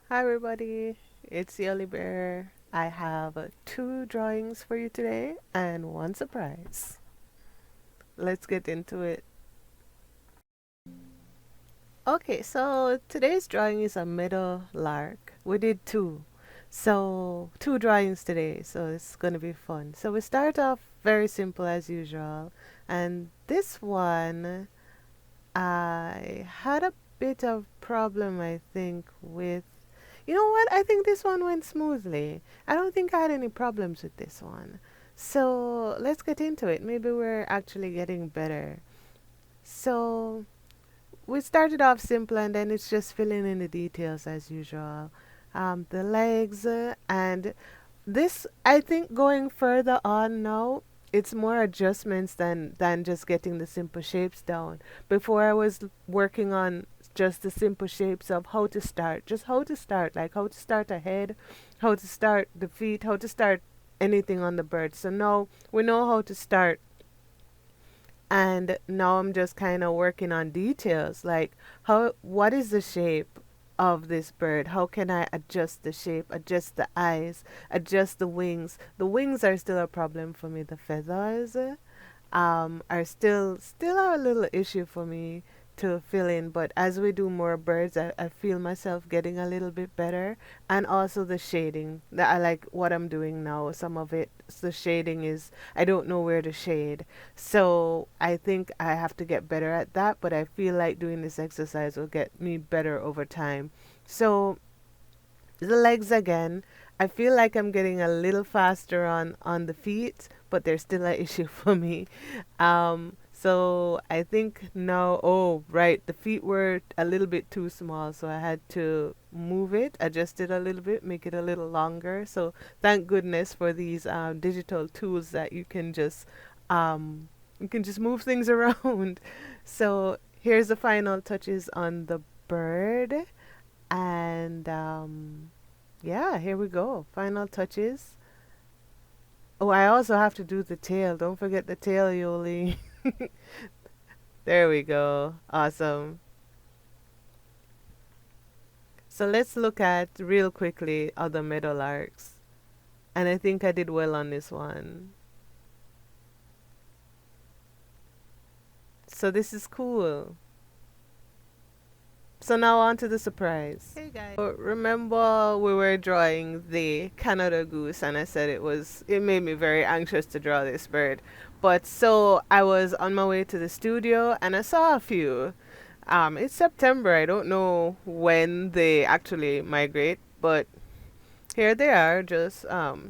Hi everybody, it's Yelly Bear. I have two drawings for you today and one surprise. Let's get into it. Okay, so today's drawing is a meadowlark. We did two. So, two drawings today, so it's gonna be fun. So we start off very simple as usual. And this one, I had a bit of problem, I think, with. You know what? I think this one went smoothly. I don't think I had any problems with this one. So let's get into it. Maybe we're actually getting better. So we started off simple and then it's just filling in the details as usual. The legs and this, I think, going further on now, it's more adjustments than just getting the simple shapes down. Before I was working on just the simple shapes of how to start, just how to start, like how to start a head, how to start the feet, how to start anything on the bird. So now we know how to start, and now I'm just kind of working on details, like what is the shape of this bird? How can I adjust the shape, adjust the eyes, adjust the wings? The wings are still a problem for me. The feathers are still a little issue for me to fill in. But as we do more birds, I feel myself getting a little bit better. And also the shading. That I like what I'm doing now. Some of it, the shading is, I don't know where to shade. So I think I have to get better at that. But I feel like doing this exercise will get me better over time. So the legs again. I feel like I'm getting a little faster on the feet, but there's still an issue for me. So I think now, oh, right, the feet were a little bit too small, so I had to move it, adjust it a little bit, make it a little longer. So thank goodness for these digital tools that um, you can just move things around. So here's the final touches on the bird, and yeah, here we go. Final touches. Oh, I also have to do the tail. Don't forget the tail, Yoli. There we go. Awesome. So let's look at real quickly other meadowlarks. And I think I did well on this one. So this is cool. So now on to the surprise. Hey guys. So remember we were drawing the Canada goose and I said it made me very anxious to draw this bird. But so I was on my way to the studio and I saw a few. It's September. I don't know when they actually migrate, but here they are just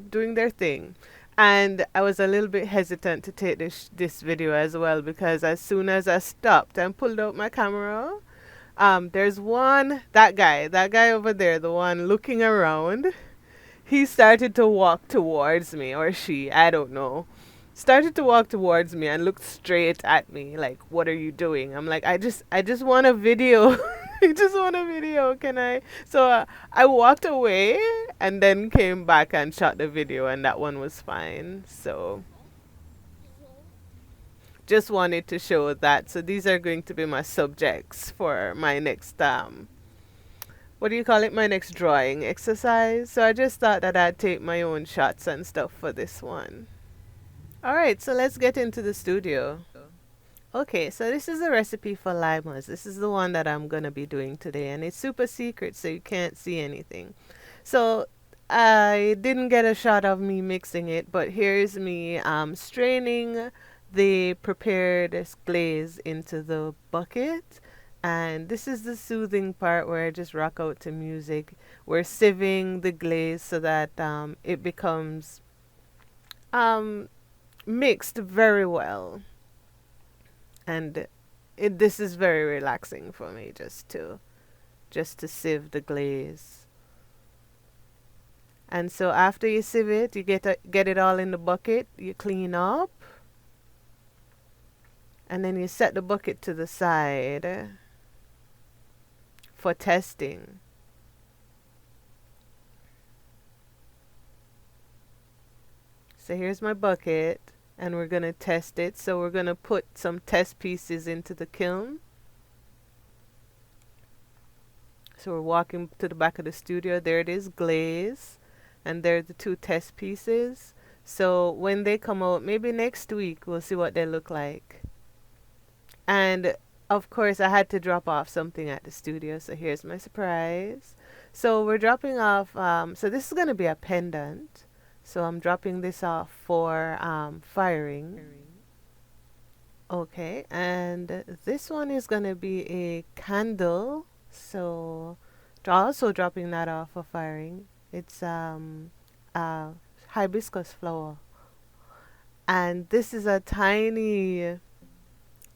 doing their thing. And I was a little bit hesitant to take this video as well because as soon as I stopped and pulled out my camera, there's that guy over there, the one looking around. He started to walk towards me, or she, I don't know. Started to walk towards me and looked straight at me, like, "What are you doing?" I'm like, I just want a video. I just want a video. Can I?" So I walked away and then came back and shot the video, and that one was fine. So just wanted to show that. So these are going to be my subjects for my next what do you call it? My next drawing exercise. So I just thought that I'd take my own shots and stuff for this one. All right, so let's get into the studio. Okay, so this is a recipe for limas. This is the one that I'm gonna be doing today, and it's super secret, so you can't see anything. So I didn't get a shot of me mixing it, but here's me straining the prepared glaze into the bucket. And this is the soothing part where I just rock out to music. We're sieving the glaze so that it becomes um, mixed very well. And this is very relaxing for me just to sieve the glaze. And so after you sieve it, you get it all in the bucket, you clean up, and then you set the bucket to the side for testing. So here's my bucket, and we're going to test it. So we're going to put some test pieces into the kiln. So we're walking to the back of the studio. There it is, glaze. And there are the two test pieces. So when they come out, maybe next week, we'll see what they look like. And of course, I had to drop off something at the studio. So here's my surprise. So we're dropping off, so this is going to be a pendant. So I'm dropping this off for firing. Okay, and this one is going to be a candle. So also dropping that off for firing. It's a hibiscus flower. And this is a tiny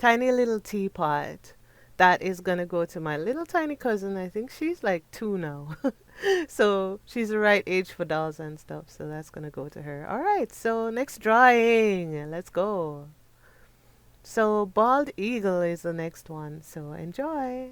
little teapot that is going to go to my little tiny cousin. I think she's like 2 now. So she's the right age for dolls and stuff. So that's going to go to her. All right, so next drawing. Let's go. So bald eagle is the next one. So enjoy.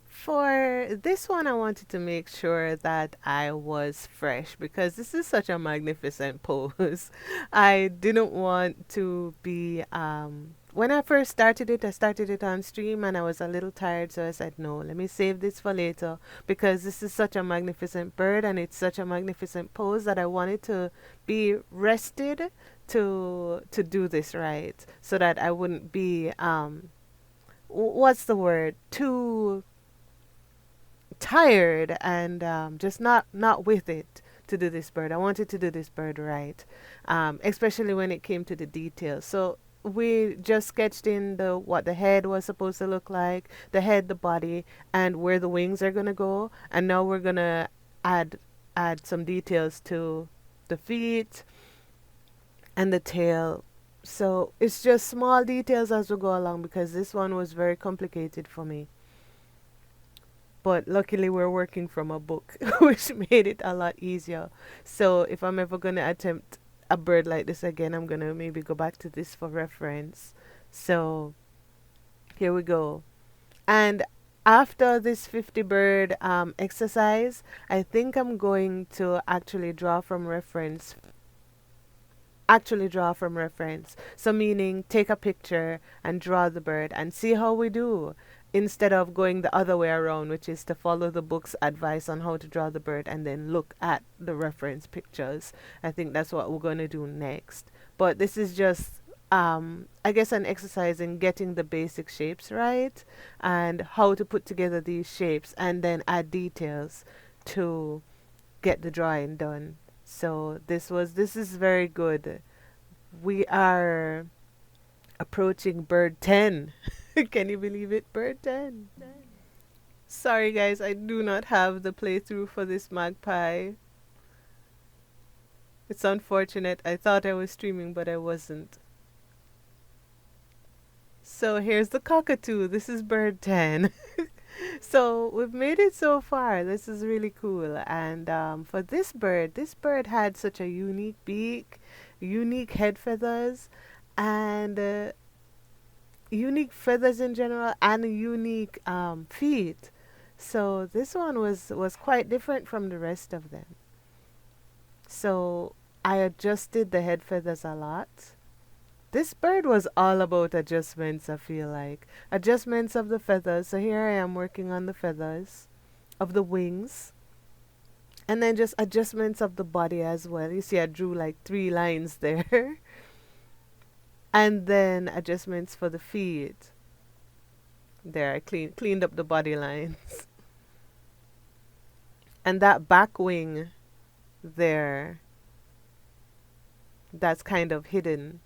For this one, I wanted to make sure that I was fresh because this is such a magnificent pose. I didn't want to be, when I first started it, I started it on stream and I was a little tired, so I said, no, let me save this for later because this is such a magnificent bird and it's such a magnificent pose that I wanted to be rested to do this right so that I wouldn't be, what's the word, too tired and just not with it to do this bird. I wanted to do this bird right, especially when it came to the details. So we just sketched in the what the head was supposed to look like, the head, the body, and where the wings are gonna go. And now we're gonna add some details to the feet and the tail. So it's just small details as we go along because this one was very complicated for me. But luckily we're working from a book, which made it a lot easier. So if I'm ever going to attempt a bird like this again, I'm going to maybe go back to this for reference. So here we go. And after this 50 bird exercise, I think I'm going to actually draw from reference. So meaning take a picture and draw the bird and see how we do, instead of going the other way around, which is to follow the book's advice on how to draw the bird and then look at the reference pictures. I think that's what we're going to do next. But this is just, I guess, an exercise in getting the basic shapes right and how to put together these shapes and then add details to get the drawing done. So this is very good. We are approaching bird 10. Can you believe it? Bird 10. Sorry guys, I do not have the playthrough for this Magpie. It's unfortunate. I thought I was streaming, but I wasn't. So here's the cockatoo. This is bird 10. So we've made it so far. This is really cool. And for this bird had such a unique beak, unique head feathers, and unique feathers in general, and unique feet. So this one was quite different from the rest of them. So I adjusted the head feathers a lot. This bird was all about adjustments, I feel like. Adjustments of the feathers. So here I am working on the feathers of the wings. And then just adjustments of the body as well. You see I drew like 3 lines there. And then adjustments for the feet. There, I cleaned up the body lines. And that back wing there, that's kind of hidden.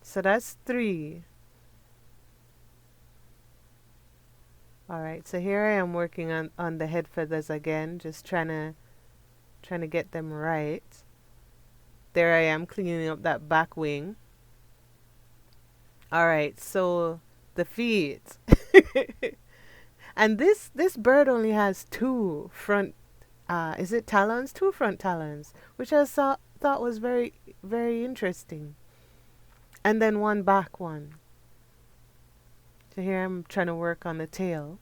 So that's 3. Alright, so here I am working on the head feathers again, just trying to get them right. There I am cleaning up that back wing. Alright, so the feet. And this bird only has 2 front, is it talons? 2 front talons, which I thought was very, very interesting. And then 1 back one. So here I'm trying to work on the tail.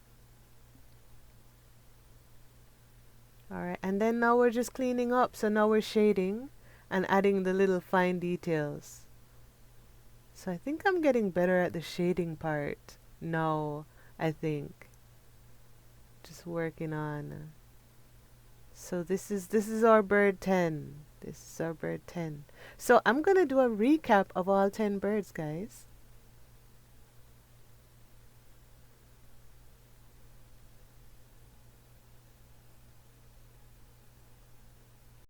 Alright, and then now we're just cleaning up. So now we're shading and adding the little fine details. So I think I'm getting better at the shading part now, I think. just working on. So this is our bird 10. This is our bird 10. So I'm gonna do a recap of all 10 birds, guys.